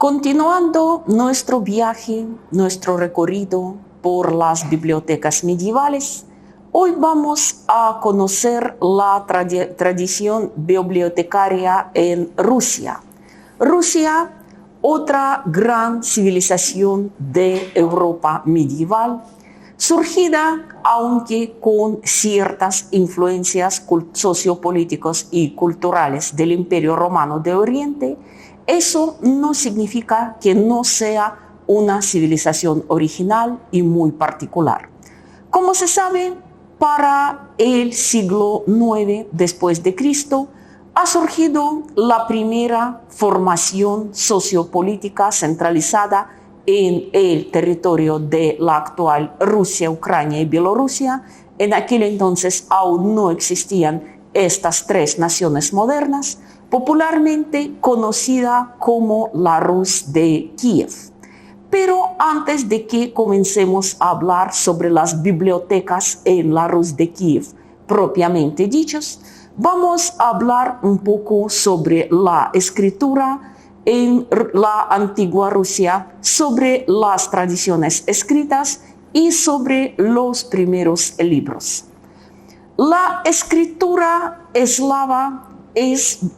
Continuando nuestro viaje, nuestro recorrido por las bibliotecas medievales, hoy vamos a conocer la tradición bibliotecaria en Rusia. Rusia, otra gran civilización de Europa medieval, surgida aunque con ciertas influencias sociopolíticas y culturales del Imperio Romano de Oriente. Eso no significa que no sea una civilización original y muy particular. Como se sabe, para el siglo IX después de Cristo ha surgido la primera formación sociopolítica centralizada en el territorio de la actual Rusia, Ucrania y Bielorrusia. En aquel entonces aún no existían estas tres naciones modernas, popularmente conocida como la Rus de Kiev. Pero antes de que comencemos a hablar sobre las bibliotecas en la Rus de Kiev propiamente dichas, vamos a hablar un poco sobre la escritura en la antigua Rusia, sobre las tradiciones escritas y sobre los primeros libros. La escritura eslava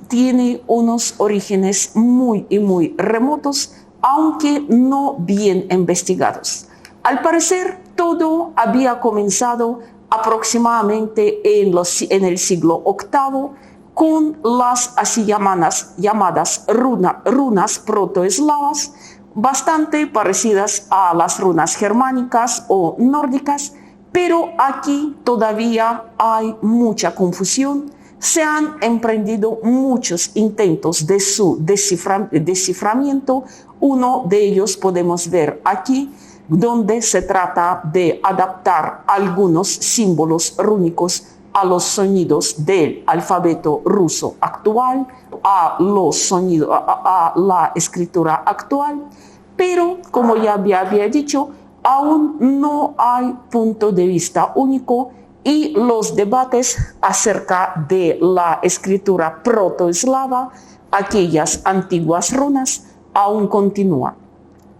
tiene unos orígenes muy remotos, aunque no bien investigados. Al parecer, todo había comenzado aproximadamente en el siglo VIII con las así llamadas runas protoeslavas, bastante parecidas a las runas germánicas o nórdicas, pero aquí todavía hay mucha confusión. Se han emprendido muchos intentos de su desciframiento. Uno de ellos podemos ver aquí, donde se trata de adaptar algunos símbolos rúnicos a los sonidos del alfabeto ruso actual, a la escritura actual, pero como ya había dicho, aún no hay punto de vista único y los debates acerca de la escritura protoeslava, aquellas antiguas runas, aún continúan.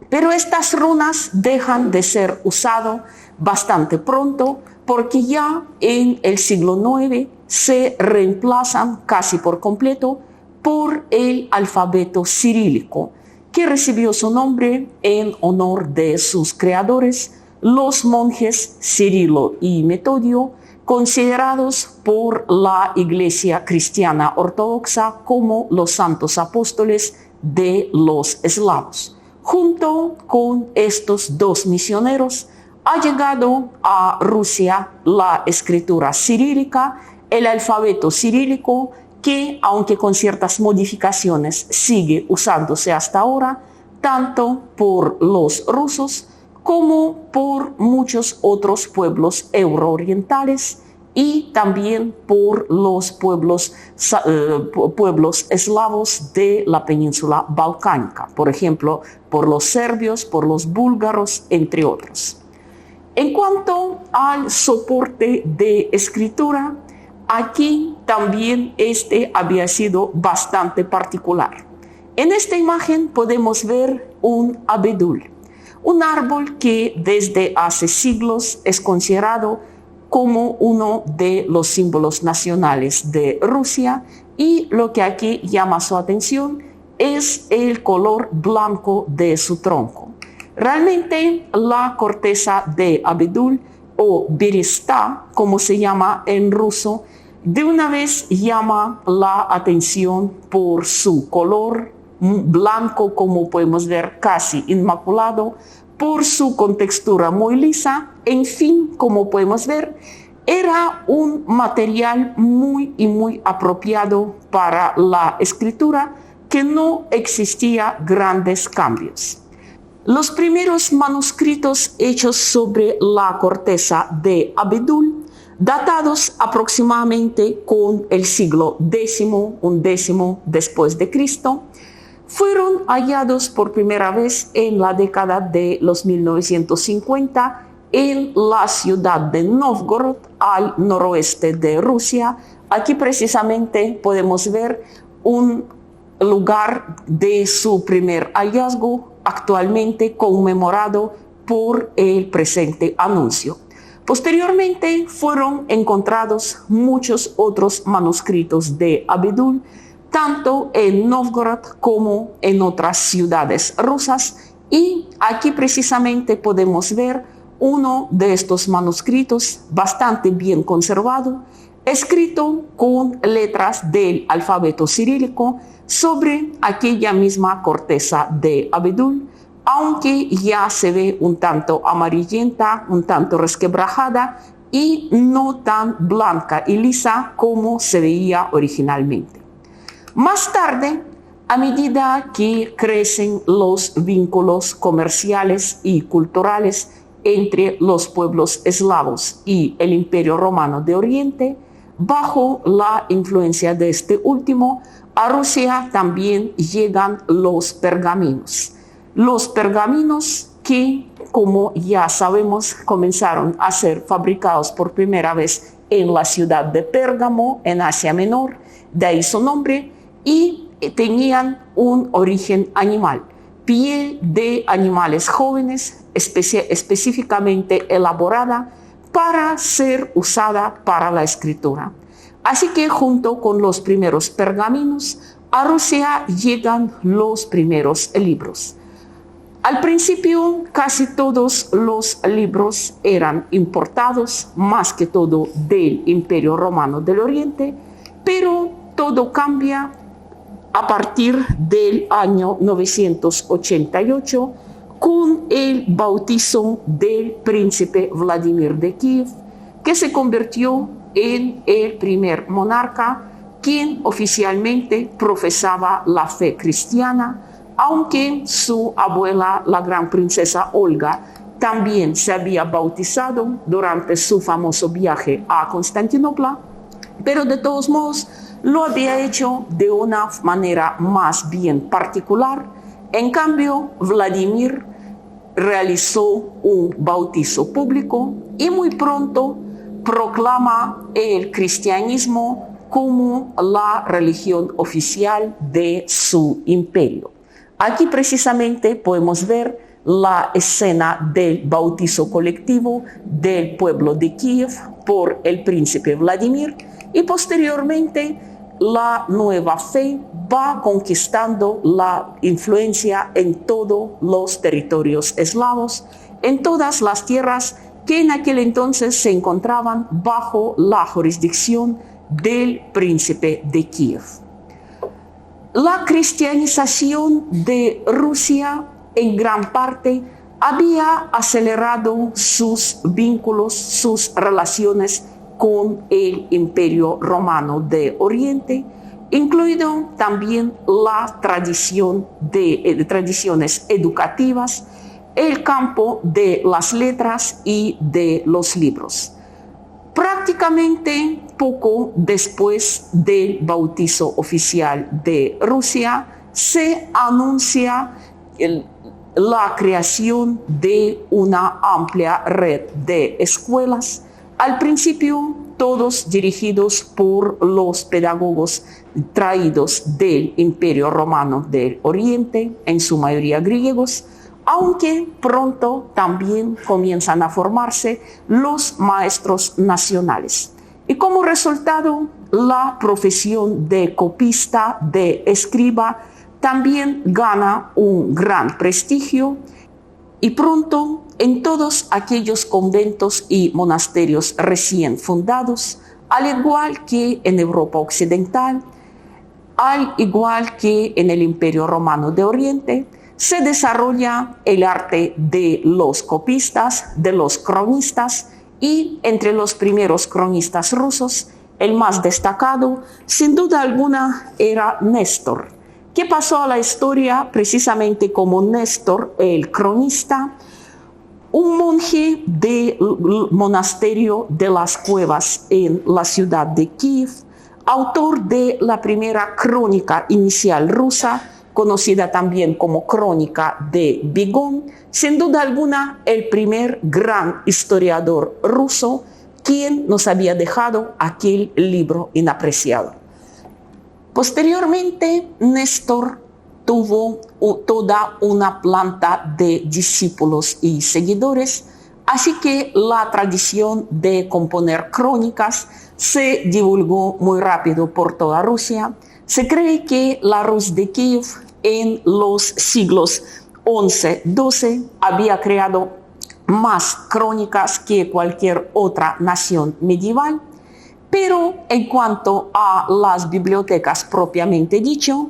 Pero estas runas dejan de ser usadas bastante pronto porque ya en el siglo IX se reemplazan casi por completo por el alfabeto cirílico, que recibió su nombre en honor de sus creadores, los monjes Cirilo y Metodio, considerados por la Iglesia cristiana ortodoxa como los santos apóstoles de los eslavos. Junto con estos dos misioneros ha llegado a Rusia la escritura cirílica, el alfabeto cirílico, que, aunque con ciertas modificaciones, sigue usándose hasta ahora, tanto por los rusos como por muchos otros pueblos euroorientales y también por los pueblos eslavos de la península balcánica, por ejemplo, por los serbios, por los búlgaros, entre otros. En cuanto al soporte de escritura, aquí también había sido bastante particular. En esta imagen podemos ver un abedul, un árbol que desde hace siglos es considerado como uno de los símbolos nacionales de Rusia, y lo que aquí llama su atención es el color blanco de su tronco. Realmente la corteza de abedul o berestá, como se llama en ruso, de una vez llama la atención por su color blanco, como podemos ver, casi inmaculado, por su contextura muy lisa. En fin, como podemos ver, era un material muy apropiado para la escritura, que no existía grandes cambios. Los primeros manuscritos hechos sobre la corteza de abedul, datados aproximadamente con el siglo X después de Cristo, fueron hallados por primera vez en la década de los 1950 en la ciudad de Novgorod, al noroeste de Rusia. Aquí precisamente podemos ver un lugar de su primer hallazgo, actualmente conmemorado por el presente anuncio. Posteriormente fueron encontrados muchos otros manuscritos de Abedul, tanto en Novgorod como en otras ciudades rusas, y aquí precisamente podemos ver uno de estos manuscritos bastante bien conservado, escrito con letras del alfabeto cirílico sobre aquella misma corteza de abedul, aunque ya se ve un tanto amarillenta, un tanto resquebrajada y no tan blanca y lisa como se veía originalmente. Más tarde, a medida que crecen los vínculos comerciales y culturales entre los pueblos eslavos y el Imperio Romano de Oriente, bajo la influencia de este último, a Rusia también llegan los pergaminos. Los pergaminos que, como ya sabemos, comenzaron a ser fabricados por primera vez en la ciudad de Pérgamo, en Asia Menor, de ahí su nombre, y tenían un origen animal, piel de animales jóvenes, específicamente elaborada para ser usada para la escritura. Así que junto con los primeros pergaminos, a Rusia llegan los primeros libros. Al principio, casi todos los libros eran importados, más que todo del Imperio Romano del Oriente, pero todo cambia a partir del año 988 con el bautizo del príncipe Vladimir de Kiev, que se convirtió en el primer monarca quien oficialmente profesaba la fe cristiana, aunque su abuela, la gran princesa Olga, también se había bautizado durante su famoso viaje a Constantinopla, pero de todos modos lo había hecho de una manera más bien particular. En cambio, Vladimir realizó un bautizo público y muy pronto proclama el cristianismo como la religión oficial de su imperio. Aquí precisamente podemos ver la escena del bautizo colectivo del pueblo de Kiev por el príncipe Vladimir, y posteriormente la nueva fe va conquistando la influencia en todos los territorios eslavos, en todas las tierras que en aquel entonces se encontraban bajo la jurisdicción del príncipe de Kiev. La cristianización de Rusia en gran parte había acelerado sus vínculos, sus relaciones con el Imperio Romano de Oriente, incluido también la tradición de tradiciones educativas, el campo de las letras y de los libros. Prácticamente poco después del bautizo oficial de Rusia, se anuncia la creación de una amplia red de escuelas, al principio todos dirigidos por los pedagogos traídos del Imperio Romano del Oriente, en su mayoría griegos, aunque pronto también comienzan a formarse los maestros nacionales. Y como resultado, la profesión de copista, de escriba, también gana un gran prestigio, y pronto en todos aquellos conventos y monasterios recién fundados, al igual que en Europa Occidental, al igual que en el Imperio Romano de Oriente, se desarrolla el arte de los copistas, de los cronistas, y entre los primeros cronistas rusos, el más destacado, sin duda alguna, era Néstor, que pasó a la historia precisamente como Néstor el cronista, un monje del monasterio de las Cuevas en la ciudad de Kiev, autor de la primera crónica inicial rusa, conocida también como Crónica de Bigón, sin duda alguna el primer gran historiador ruso, quien nos había dejado aquel libro inapreciado. Posteriormente, Néstor tuvo toda una planta de discípulos y seguidores, así que la tradición de componer crónicas se divulgó muy rápido por toda Rusia. Se cree que la Rus de Kiev en los siglos XI-XII había creado más crónicas que cualquier otra nación medieval, pero en cuanto a las bibliotecas propiamente dicho,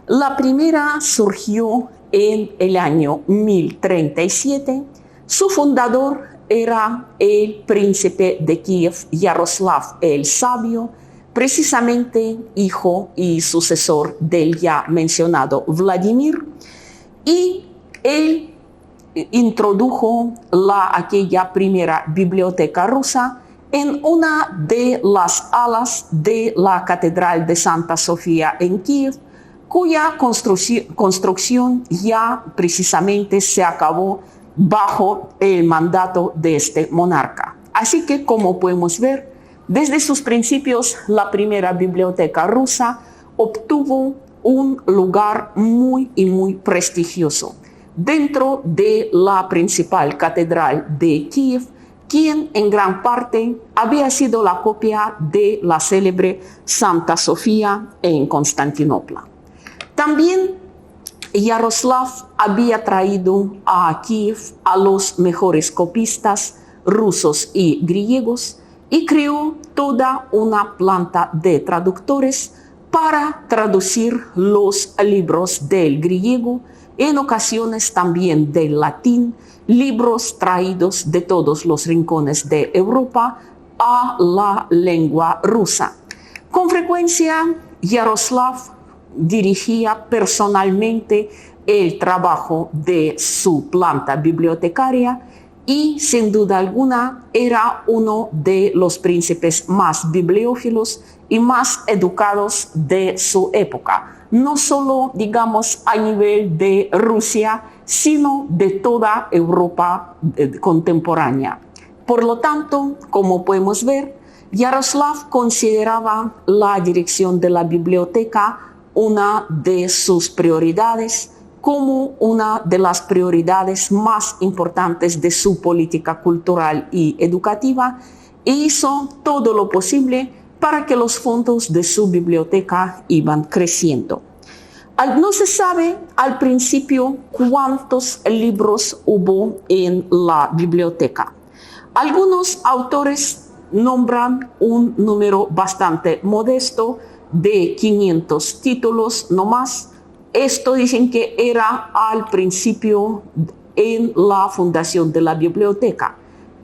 la primera surgió en el año 1037. Su fundador era el príncipe de Kiev, Yaroslav el Sabio, precisamente hijo y sucesor del ya mencionado Vladimir, y él introdujo aquella primera biblioteca rusa en una de las alas de la Catedral de Santa Sofía en Kiev, cuya construcción ya precisamente se acabó bajo el mandato de este monarca. Así que, como podemos ver, desde sus principios, la primera biblioteca rusa obtuvo un lugar muy prestigioso dentro de la principal catedral de Kiev, quien en gran parte había sido la copia de la célebre Santa Sofía en Constantinopla. También Yaroslav había traído a Kiev a los mejores copistas rusos y griegos y creó toda una planta de traductores para traducir los libros del griego, en ocasiones también del latín, libros traídos de todos los rincones de Europa a la lengua rusa. Con frecuencia, Yaroslav dirigía personalmente el trabajo de su planta bibliotecaria y, sin duda alguna, era uno de los príncipes más bibliófilos y más educados de su época, no solo, digamos, a nivel de Rusia, sino de toda Europa contemporánea. Por lo tanto, como podemos ver, Yaroslav consideraba la dirección de la biblioteca una de sus prioridades, como una de las prioridades más importantes de su política cultural y educativa, e hizo todo lo posible para que los fondos de su biblioteca iban creciendo. No se sabe al principio cuántos libros hubo en la biblioteca. Algunos autores nombran un número bastante modesto de 500 títulos no más. Esto dicen que era al principio en la fundación de la biblioteca,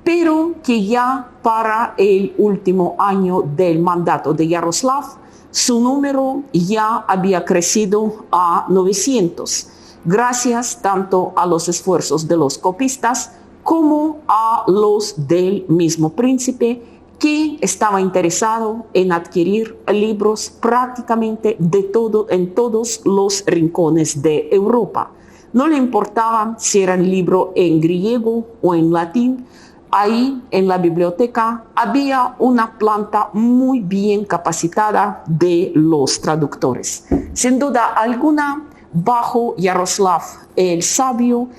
pero que ya para el último año del mandato de Yaroslav, su número ya había crecido a 900, gracias tanto a los esfuerzos de los copistas como a los del mismo príncipe, que estaba interesado en adquirir libros prácticamente en todos los rincones de Europa. No le importaba si era un libro en griego o en latín. Ahí en la biblioteca había una planta muy bien capacitada de los traductores. Sin duda alguna, bajo Yaroslav el Sabio,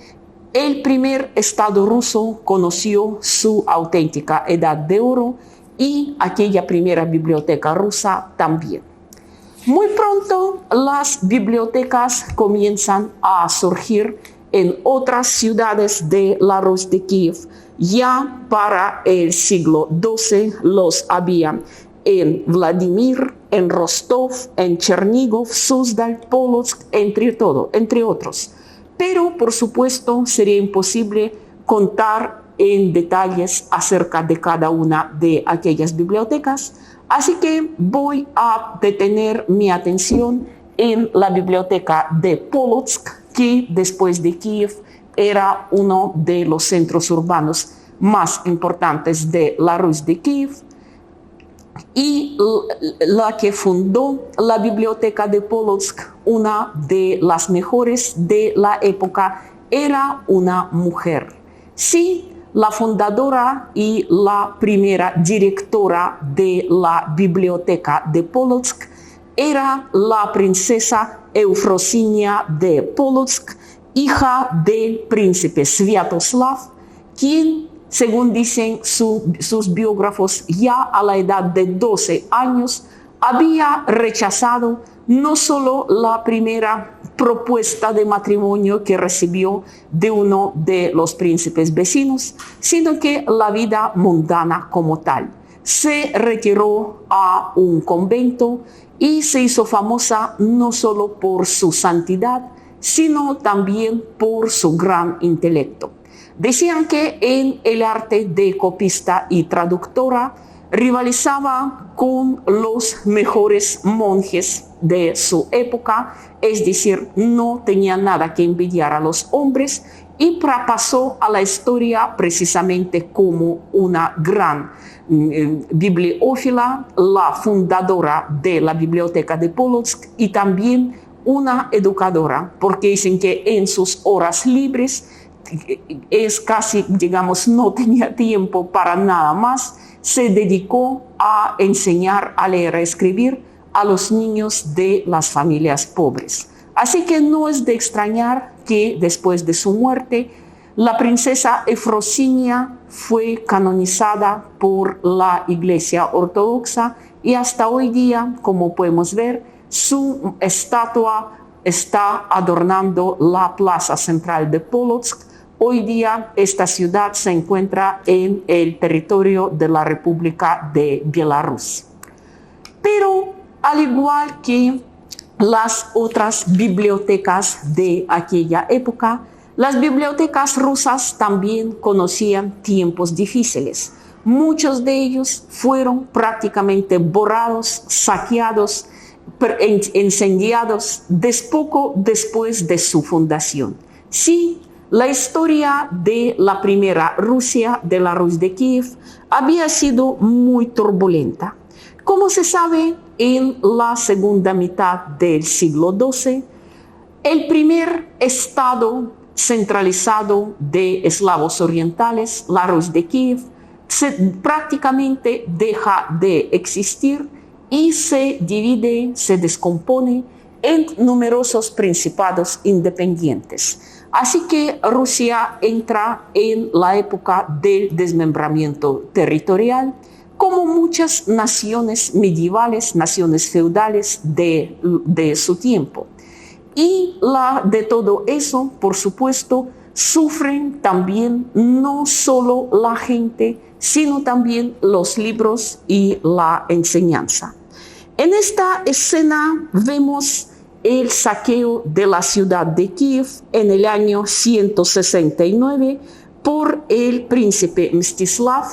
el primer Estado ruso conoció su auténtica edad de oro y aquella primera biblioteca rusa también. Muy pronto las bibliotecas comienzan a surgir en otras ciudades de la Rus de Kiev. Ya para el siglo XII los había en Vladimir, en Rostov, en Chernigov, Suzdal, Polotsk, entre otros. Pero, por supuesto, sería imposible contar en detalles acerca de cada una de aquellas bibliotecas, así que voy a detener mi atención en la biblioteca de Polotsk, que después de Kiev era uno de los centros urbanos más importantes de la Rus de Kiev, y la que fundó la biblioteca de Polotsk, una de las mejores de la época, era una mujer. Sí, la fundadora y la primera directora de la biblioteca de Polotsk era la princesa Eufrosinia de Polotsk, hija del príncipe Sviatoslav, quien, según dicen sus biógrafos, ya a la edad de 12 años había rechazado no solo la primera propuesta de matrimonio que recibió de uno de los príncipes vecinos, sino que la vida mundana como tal. Se retiró a un convento y se hizo famosa no solo por su santidad, sino también por su gran intelecto. Decían que en el arte de copista y traductora rivalizaba con los mejores monjes de su época, es decir, no tenía nada que envidiar a los hombres y pasó a la historia precisamente como una gran bibliófila, la fundadora de la biblioteca de Polotsk y también una educadora, porque dicen que en sus horas libres es casi, digamos, no tenía tiempo para nada más, se dedicó a enseñar a leer y a escribir a los niños de las familias pobres. Así que no es de extrañar que después de su muerte, la princesa Eufrosinia fue canonizada por la Iglesia Ortodoxa y hasta hoy día, como podemos ver, su estatua está adornando la plaza central de Polotsk. Hoy día esta ciudad se encuentra en el territorio de la República de Bielorrusia. Pero al igual que las otras bibliotecas de aquella época, las bibliotecas rusas también conocían tiempos difíciles. Muchos de ellos fueron prácticamente borrados, saqueados, incendiados poco después de su fundación. Sí, la historia de la primera Rusia, de la Rus de Kiev, había sido muy turbulenta. Como se sabe, en la segunda mitad del siglo XII, el primer estado centralizado de eslavos orientales, la Rus de Kiev, prácticamente deja de existir y se divide, se descompone en numerosos principados independientes. Así que Rusia entra en la época del desmembramiento territorial, como muchas naciones medievales, naciones feudales de su tiempo. Y de todo eso, por supuesto, sufren también no solo la gente, sino también los libros y la enseñanza. En esta escena vemos el saqueo de la ciudad de Kiev en el año 169 por el príncipe Mstislav,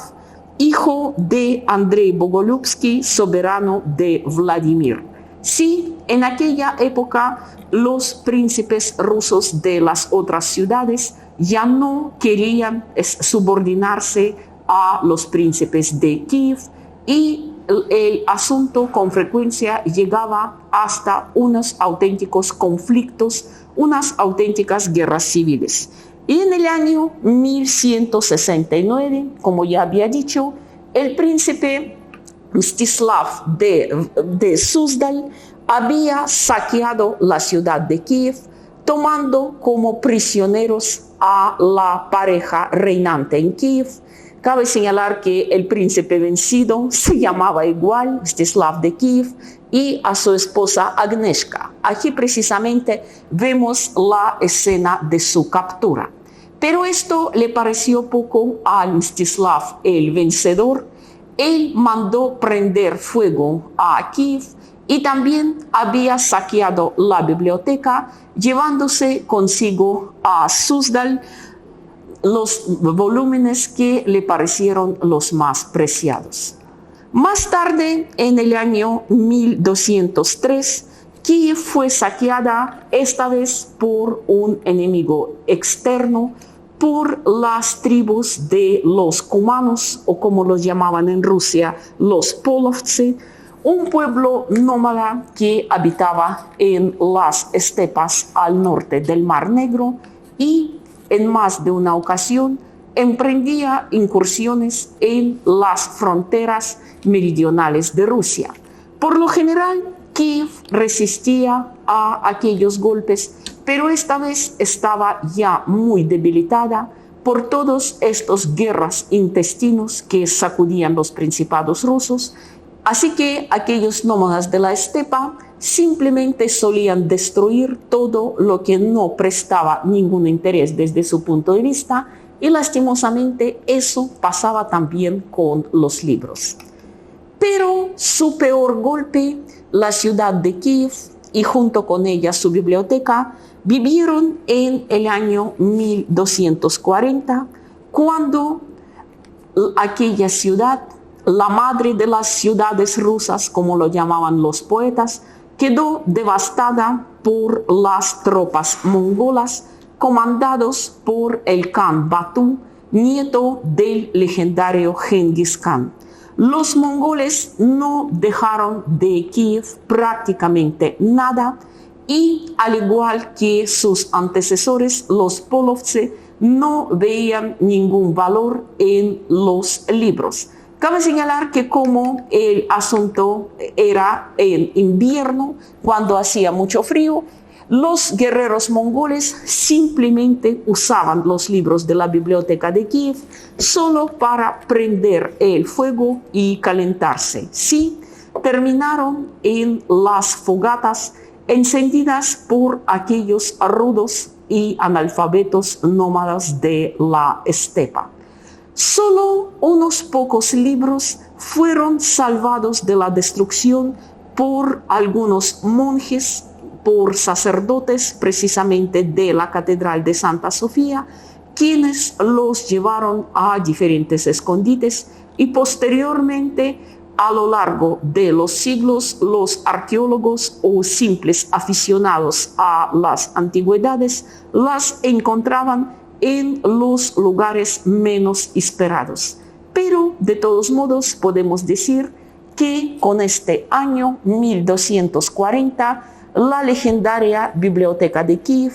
hijo de Andrei Bogolyubsky, soberano de Vladimir. Sí, en aquella época los príncipes rusos de las otras ciudades ya no querían subordinarse a los príncipes de Kiev y el asunto con frecuencia llegaba hasta unos auténticos conflictos, unas auténticas guerras civiles. Y en el año 1169, como ya había dicho, el príncipe Mstislav de Suzdal había saqueado la ciudad de Kiev, tomando como prisioneros a la pareja reinante en Kiev. Cabe señalar que el príncipe vencido se llamaba igual, Mstislav de Kiev, y a su esposa Agnieszka. Aquí precisamente vemos la escena de su captura. Pero esto le pareció poco a Mstislav el vencedor. Él mandó prender fuego a Kiev y también había saqueado la biblioteca, llevándose consigo a Suzdal los volúmenes que le parecieron los más preciados. Más tarde, en el año 1203, Kiev fue saqueada, esta vez por un enemigo externo, por las tribus de los cumanos, o como los llamaban en Rusia, los polovtsi, un pueblo nómada que habitaba en las estepas al norte del Mar Negro y en más de una ocasión emprendía incursiones en las fronteras meridionales de Rusia. Por lo general, Kiev resistía a aquellos golpes, pero esta vez estaba ya muy debilitada por todos estos guerras intestinos que sacudían los principados rusos. Así que aquellos nómadas de la estepa simplemente solían destruir todo lo que no prestaba ningún interés desde su punto de vista, y lastimosamente eso pasaba también con los libros. Pero su peor golpe, la ciudad de Kiev y junto con ella su biblioteca, vivieron en el año 1240, cuando aquella ciudad, la madre de las ciudades rusas, como lo llamaban los poetas, quedó devastada por las tropas mongolas comandados por el Khan Batu, nieto del legendario Genghis Khan. Los mongoles no dejaron de Kiev prácticamente nada, y al igual que sus antecesores, los polovtsi no veían ningún valor en los libros. Cabe señalar que como el asunto era en invierno, cuando hacía mucho frío, los guerreros mongoles simplemente usaban los libros de la biblioteca de Kiev solo para prender el fuego y calentarse. Sí, terminaron en las fogatas encendidas por aquellos rudos y analfabetos nómadas de la estepa. Solo unos pocos libros fueron salvados de la destrucción por algunos monjes, por sacerdotes precisamente de la Catedral de Santa Sofía, quienes los llevaron a diferentes escondites, y posteriormente, a lo largo de los siglos, los arqueólogos o simples aficionados a las antigüedades las encontraban en los lugares menos esperados. Pero de todos modos podemos decir que con este año 1240 la legendaria biblioteca de Kiev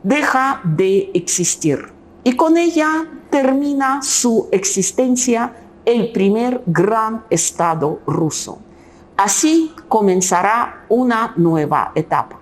deja de existir, y con ella termina su existencia el primer gran estado ruso. Así comenzará una nueva etapa.